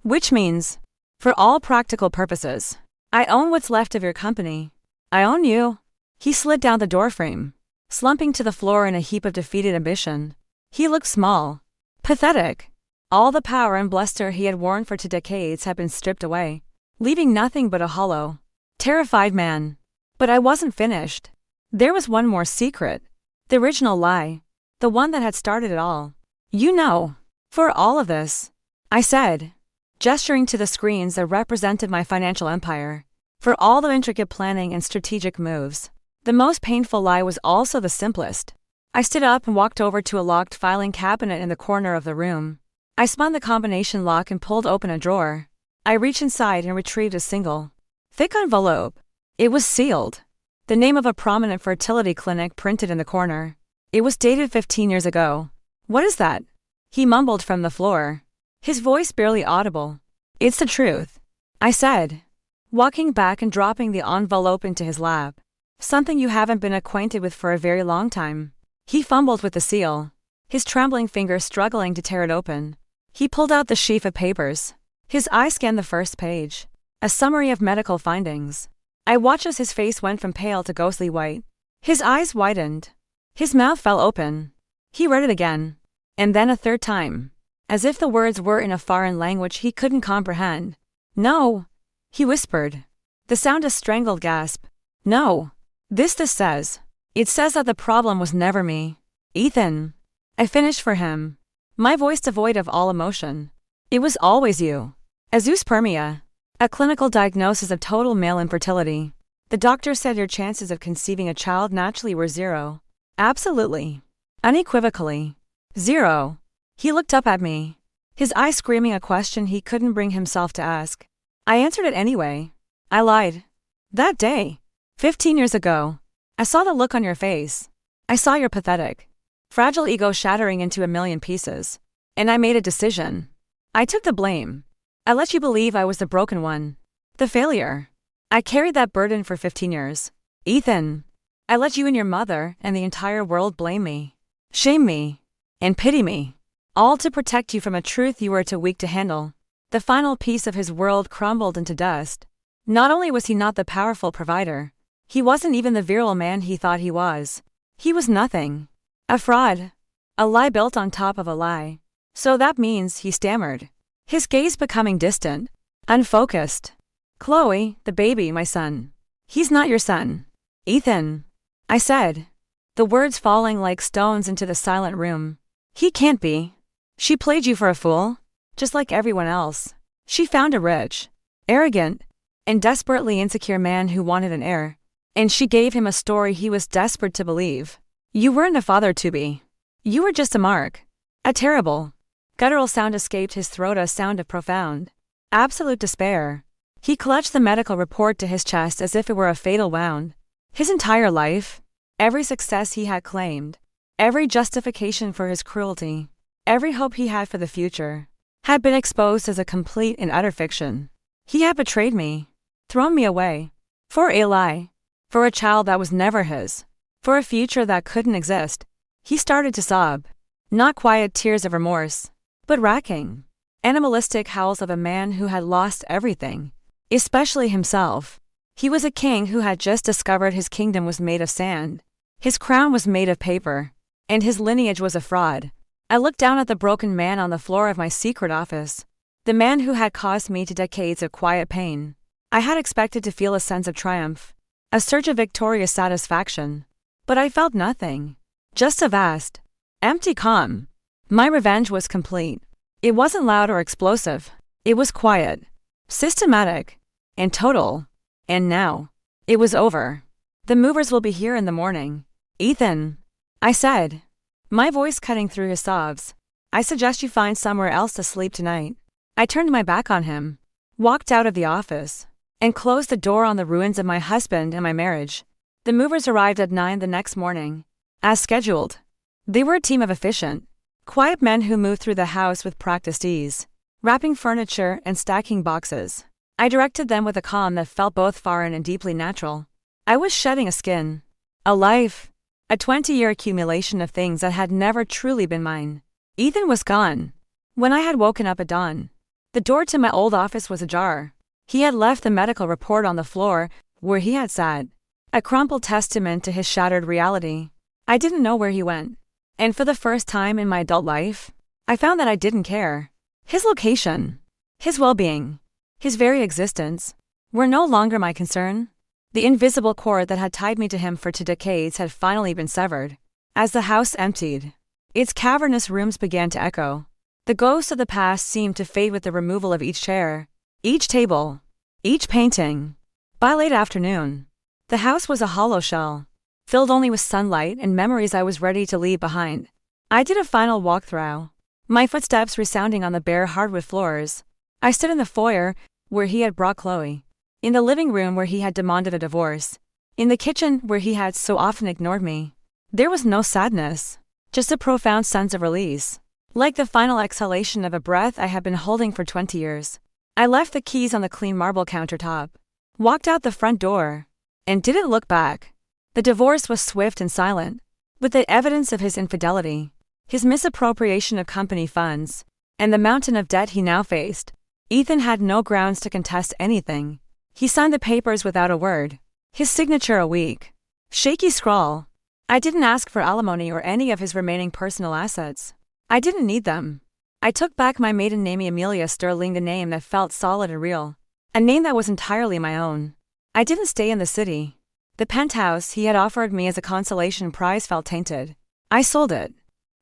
Which means, for all practical purposes, I own what's left of your company. I own you. He slid down the doorframe, slumping to the floor in a heap of defeated ambition. He looked small, pathetic. All the power and bluster he had worn for 2 decades had been stripped away, leaving nothing but a hollow, terrified man. But I wasn't finished. There was one more secret. The original lie. The one that had started it all. You know, for all of this, I said, gesturing to the screens that represented my financial empire. For all the intricate planning and strategic moves, the most painful lie was also the simplest. I stood up and walked over to a locked filing cabinet in the corner of the room. I spun the combination lock and pulled open a drawer. I reached inside and retrieved a single, thick envelope. It was sealed. The name of a prominent fertility clinic printed in the corner. It was dated 15 years ago. What is that? He mumbled from the floor, his voice barely audible. It's the truth, I said, walking back and dropping the envelope into his lap. Something you haven't been acquainted with for a very long time. He fumbled with the seal, his trembling fingers struggling to tear it open. He pulled out the sheaf of papers. His eye scanned the first page, a summary of medical findings. I watched as his face went from pale to ghostly white. His eyes widened. His mouth fell open. He read it again, and then a third time, as if the words were in a foreign language he couldn't comprehend. No, he whispered, the sound a strangled gasp. No, this says. It says that the problem was never me, Ethan. I finished for him, my voice devoid of all emotion. It was always you. Azoospermia, a clinical diagnosis of total male infertility. The doctor said your chances of conceiving a child naturally were 0. Absolutely. Unequivocally. 0. He looked up at me, his eyes screaming a question he couldn't bring himself to ask. I answered it anyway. I lied. That day, 15 years ago, I saw the look on your face. I saw your pathetic, fragile ego shattering into a million pieces. And I made a decision. I took the blame. I let you believe I was the broken one, the failure. I carried that burden for 15 years. Ethan, I let you and your mother and the entire world blame me, shame me, and pity me, all to protect you from a truth you were too weak to handle. The final piece of his world crumbled into dust. Not only was he not the powerful provider, He wasn't even the virile man he thought he was. He was nothing. A fraud. A lie built on top of a lie. So that means, he stammered, his gaze becoming distant, unfocused. Chloe, the baby, my son. He's not your son. Ethan. I said. The words falling like stones into the silent room. He can't be. She played you for a fool. Just like everyone else. She found a rich, arrogant, and desperately insecure man who wanted an heir. And she gave him a story he was desperate to believe. You weren't a father-to-be. You were just a mark. A terrible, guttural sound escaped his throat, a sound of profound, absolute despair. He clutched the medical report to his chest as if it were a fatal wound. His entire life, every success he had claimed, every justification for his cruelty, every hope he had for the future, had been exposed as a complete and utter fiction. He had betrayed me, thrown me away, for a lie, for a child that was never his, for a future that couldn't exist. He started to sob, not quiet tears of remorse, but racking, animalistic howls of a man who had lost everything, especially himself. He was a king who had just discovered his kingdom was made of sand, his crown was made of paper, and his lineage was a fraud. I looked down at the broken man on the floor of my secret office, the man who had caused me decades of quiet pain. I had expected to feel a sense of triumph, a surge of victorious satisfaction, but I felt nothing, just a vast, empty calm. My revenge was complete. It wasn't loud or explosive. It was quiet, systematic, and total. And now, it was over. The movers will be here in the morning. Ethan, I said, my voice cutting through his sobs. I suggest you find somewhere else to sleep tonight. I turned my back on him, walked out of the office, and closed the door on the ruins of my husband and my marriage. The movers arrived at 9 the next morning, as scheduled. They were a team of efficient, quiet men who moved through the house with practiced ease, wrapping furniture and stacking boxes. I directed them with a calm that felt both foreign and deeply natural. I was shedding a skin, a life, a 20-year accumulation of things that had never truly been mine. Ethan was gone. When I had woken up at dawn, the door to my old office was ajar. He had left the medical report on the floor where he had sat, a crumpled testament to his shattered reality. I didn't know where he went, and for the first time in my adult life, I found that I didn't care. His location, his well-being, his very existence, were no longer my concern. The invisible cord that had tied me to him for 2 decades had finally been severed. As the house emptied, its cavernous rooms began to echo. The ghosts of the past seemed to fade with the removal of each chair, each table, each painting. By late afternoon, the house was a hollow shell, filled only with sunlight and memories I was ready to leave behind. I did a final walkthrough, my footsteps resounding on the bare hardwood floors. I stood in the foyer, where he had brought Chloe, in the living room where he had demanded a divorce, in the kitchen where he had so often ignored me. There was no sadness, just a profound sense of release, like the final exhalation of a breath I had been holding for 20 years. I left the keys on the clean marble countertop, walked out the front door, and didn't look back. The divorce was swift and silent, with the evidence of his infidelity, his misappropriation of company funds, and the mountain of debt he now faced. Ethan had no grounds to contest anything. He signed the papers without a word, his signature a weak, shaky scrawl. I didn't ask for alimony or any of his remaining personal assets. I didn't need them. I took back my maiden name, Amelia Sterling, the name that felt solid and real, a name that was entirely my own. I didn't stay in the city. The penthouse he had offered me as a consolation prize felt tainted. I sold it,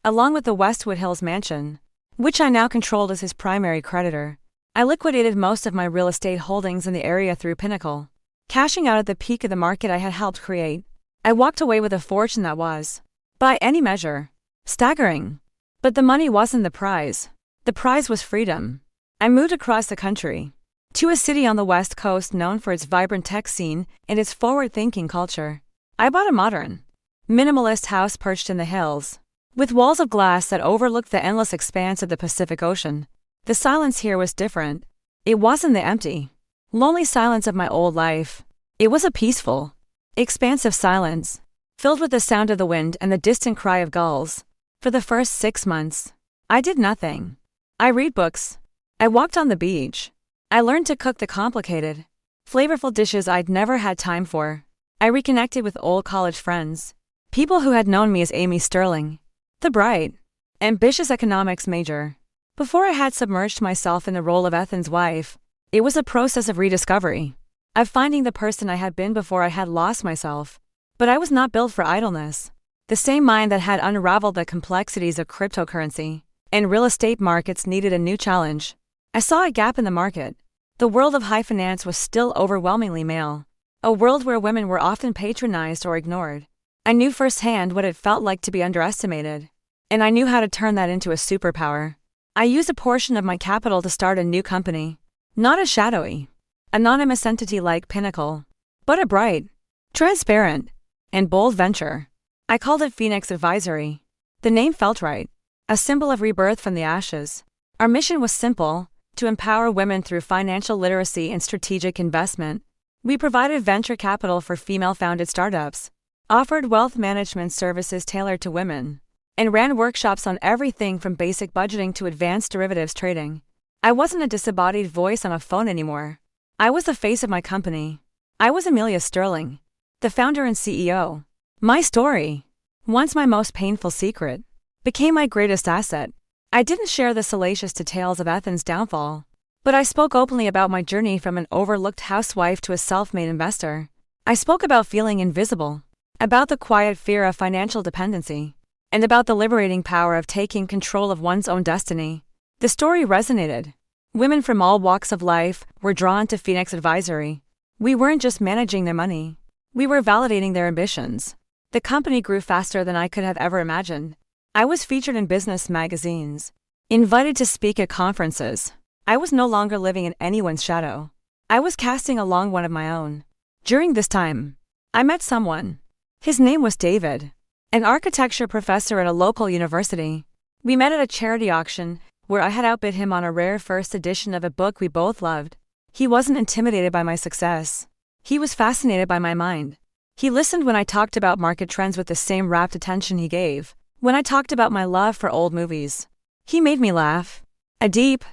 along with the Westwood Hills mansion, which I now controlled as his primary creditor. I liquidated most of my real estate holdings in the area through Pinnacle, cashing out at the peak of the market I had helped create. I walked away with a fortune that was, by any measure, staggering. But the money wasn't the prize. The prize was freedom. I moved across the country, to a city on the West Coast known for its vibrant tech scene and its forward-thinking culture. I bought a modern, minimalist house perched in the hills, with walls of glass that overlooked the endless expanse of the Pacific Ocean. The silence here was different. It wasn't the empty, lonely silence of my old life. It was a peaceful, expansive silence, filled with the sound of the wind and the distant cry of gulls. For the first 6 months, I did nothing. I read books. I walked on the beach. I learned to cook the complicated, flavorful dishes I'd never had time for. I reconnected with old college friends, people who had known me as Amy Sterling, the bright, ambitious economics major. Before I had submerged myself in the role of Ethan's wife, it was a process of rediscovery, of finding the person I had been before I had lost myself. But I was not built for idleness. The same mind that had unraveled the complexities of cryptocurrency and real estate markets needed a new challenge. I saw a gap in the market. The world of high finance was still overwhelmingly male, a world where women were often patronized or ignored. I knew firsthand what it felt like to be underestimated, and I knew how to turn that into a superpower. I used a portion of my capital to start a new company, not a shadowy, anonymous entity like Pinnacle, but a bright, transparent, and bold venture. I called it Phoenix Advisory. The name felt right, a symbol of rebirth from the ashes. Our mission was simple: to empower women through financial literacy and strategic investment. We provided venture capital for female-founded startups, offered wealth management services tailored to women, and ran workshops on everything from basic budgeting to advanced derivatives trading. I wasn't a disembodied voice on a phone anymore. I was the face of my company. I was Amelia Sterling, the founder and CEO. My story, once my most painful secret, became my greatest asset. I didn't share the salacious details of Ethan's downfall, but I spoke openly about my journey from an overlooked housewife to a self-made investor. I spoke about feeling invisible, about the quiet fear of financial dependency, and about the liberating power of taking control of one's own destiny. The story resonated. Women from all walks of life were drawn to Phoenix Advisory. We weren't just managing their money, we were validating their ambitions. The company grew faster than I could have ever imagined. I was featured in business magazines, invited to speak at conferences. I was no longer living in anyone's shadow. I was casting along one of my own. During this time, I met someone. His name was David, an architecture professor at a local university. We met at a charity auction where I had outbid him on a rare first edition of a book we both loved. He wasn't intimidated by my success. He was fascinated by my mind. He listened when I talked about market trends with the same rapt attention he gave when I talked about my love for old movies. He made me laugh. A deep,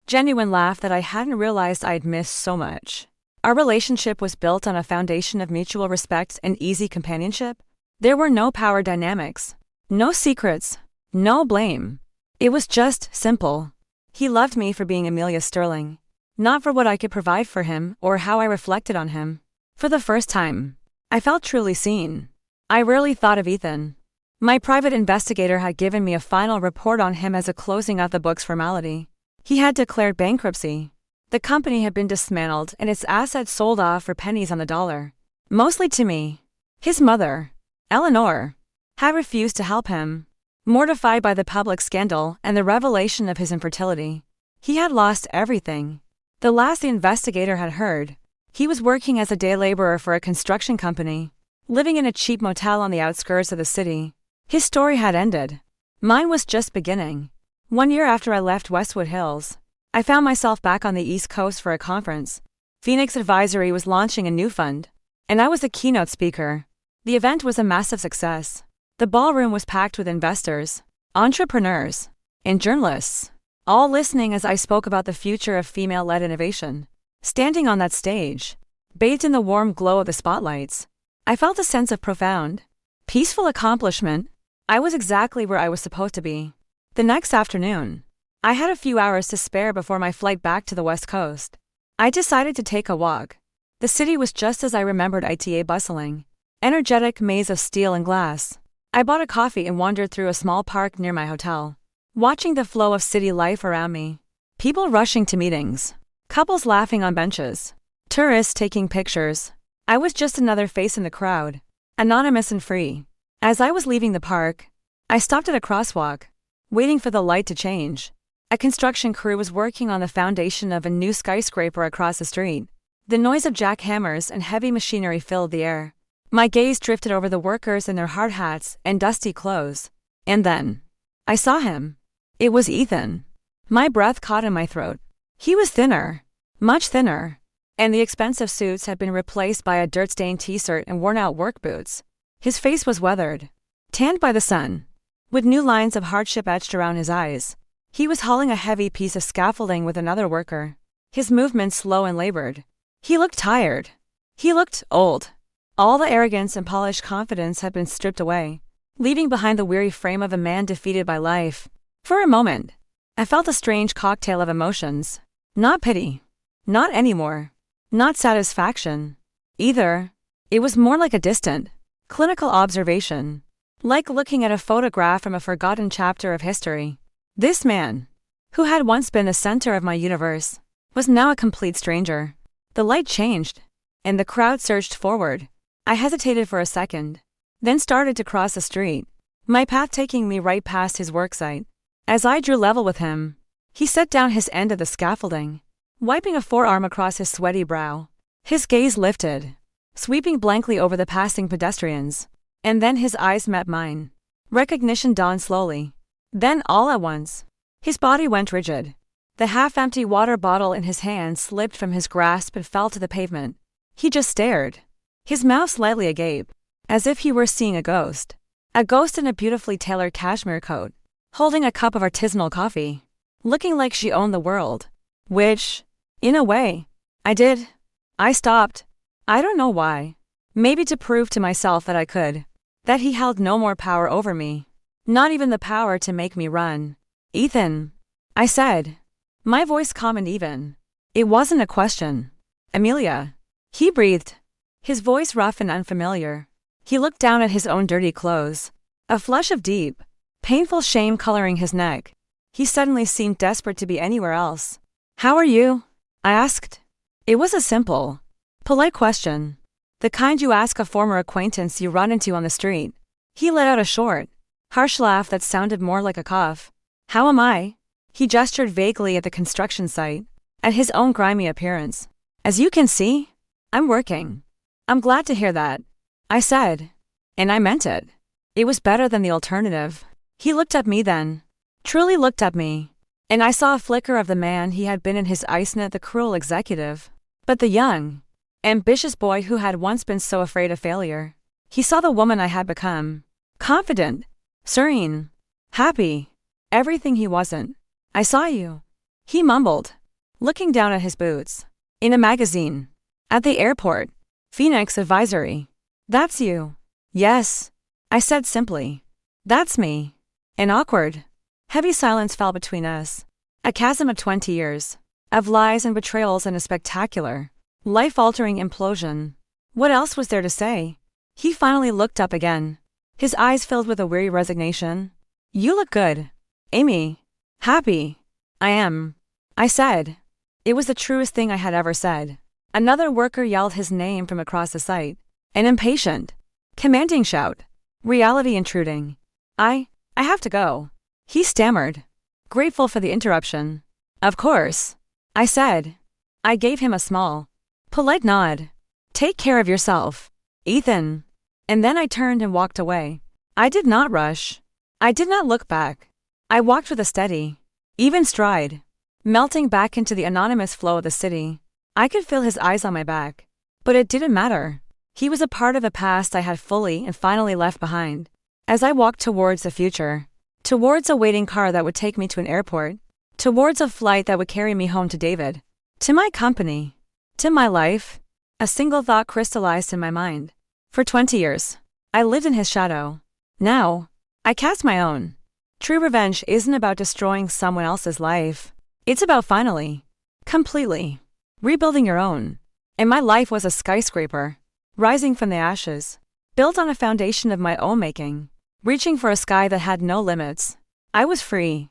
genuine laugh that I hadn't realized I'd missed so much. Our relationship was built on a foundation of mutual respect and easy companionship. There were no power dynamics, no secrets, no blame. It was just simple. He loved me for being Amelia Sterling, not for what I could provide for him or how I reflected on him. For the first time, I felt truly seen. I rarely thought of Ethan. My private investigator had given me a final report on him as a closing out the book's formality. He had declared bankruptcy. The company had been dismantled and its assets sold off for pennies on the dollar. Mostly to me. His mother, Eleanor, had refused to help him, mortified by the public scandal and the revelation of his infertility. He had lost everything. The last the investigator had heard, he was working as a day laborer for a construction company, living in a cheap motel on the outskirts of the city. His story had ended. Mine was just beginning. 1 year after I left Westwood Hills, I found myself back on the East Coast for a conference. Phoenix Advisory was launching a new fund, and I was the keynote speaker. The event was a massive success. The ballroom was packed with investors, entrepreneurs, and journalists, all listening as I spoke about the future of female-led innovation. Standing on that stage, bathed in the warm glow of the spotlights, I felt a sense of profound, peaceful accomplishment. I was exactly where I was supposed to be. The next afternoon, I had a few hours to spare before my flight back to the West Coast. I decided to take a walk. The city was just as I remembered it, bustling, energetic maze of steel and glass. I bought a coffee and wandered through a small park near my hotel, watching the flow of city life around me. People rushing to meetings, couples laughing on benches, tourists taking pictures. I was just another face in the crowd, anonymous and free. As I was leaving the park, I stopped at a crosswalk, waiting for the light to change. A construction crew was working on the foundation of a new skyscraper across the street. The noise of jackhammers and heavy machinery filled the air. My gaze drifted over the workers in their hard hats and dusty clothes. And then, I saw him. It was Ethan. My breath caught in my throat. He was thinner, much thinner, and the expensive suits had been replaced by a dirt-stained t-shirt and worn-out work boots. His face was weathered, tanned by the sun, with new lines of hardship etched around his eyes. He was hauling a heavy piece of scaffolding with another worker, his movements slow and labored. He looked tired. He looked old. All the arrogance and polished confidence had been stripped away, leaving behind the weary frame of a man defeated by life. For a moment, I felt a strange cocktail of emotions. Not pity. Not anymore. Not satisfaction. Either. It was more like a distant, clinical observation. Like looking at a photograph from a forgotten chapter of history. This man, who had once been the center of my universe, was now a complete stranger. The light changed, and the crowd surged forward. I hesitated for a second, then started to cross the street, my path taking me right past his worksite. As I drew level with him, he set down his end of the scaffolding, wiping a forearm across his sweaty brow. His gaze lifted, sweeping blankly over the passing pedestrians, and then his eyes met mine. Recognition dawned slowly. Then all at once, his body went rigid. The half-empty water bottle in his hand slipped from his grasp and fell to the pavement. He just stared, his mouth slightly agape, as if he were seeing a ghost. A ghost in a beautifully tailored cashmere coat, holding a cup of artisanal coffee, looking like she owned the world. Which, in a way, I did. I stopped. I don't know why. Maybe to prove to myself that I could. That he held no more power over me. Not even the power to make me run. Ethan, I said. My voice calm and even. It wasn't a question. Amelia. He breathed. His voice rough and unfamiliar. He looked down at his own dirty clothes. A flush of deep, painful shame coloring his neck. He suddenly seemed desperate to be anywhere else. How are you? I asked. It was a simple, polite question. The kind you ask a former acquaintance you run into on the street. He let out a short, harsh laugh that sounded more like a cough. How am I? He gestured vaguely at the construction site, at his own grimy appearance. As you can see, I'm working. I'm glad to hear that, I said. And I meant it. It was better than the alternative. He looked at me then. Truly looked at me. And I saw a flicker of the man he had been in his ice-net, the cruel executive. But the young, ambitious boy who had once been so afraid of failure. He saw the woman I had become. Confident, serene, happy, everything he wasn't. I saw you, he mumbled, looking down at his boots. In a magazine. At the airport. Phoenix Advisory. That's you. Yes, I said simply. That's me. An awkward, heavy silence fell between us. A chasm of 20 years. Of lies and betrayals and a spectacular, life-altering implosion. What else was there to say? He finally looked up again. His eyes filled with a weary resignation. You look good, Amy. Happy. I am. I said. It was the truest thing I had ever said. Another worker yelled his name from across the site. An impatient, commanding shout. Reality intruding. I have to go. He stammered. Grateful for the interruption. Of course, I said. I gave him a small, polite nod. Take care of yourself, Ethan. And then I turned and walked away. I did not rush. I did not look back. I walked with a steady, even stride, melting back into the anonymous flow of the city. I could feel his eyes on my back. But it didn't matter. He was a part of the past I had fully and finally left behind. As I walked towards the future, towards a waiting car that would take me to an airport, towards a flight that would carry me home to David, to my company, to my life, a single thought crystallized in my mind. For 20 years, I lived in his shadow. Now, I cast my own. True revenge isn't about destroying someone else's life. It's about finally, completely, rebuilding your own. And my life was a skyscraper, rising from the ashes, built on a foundation of my own making, reaching for a sky that had no limits. I was free.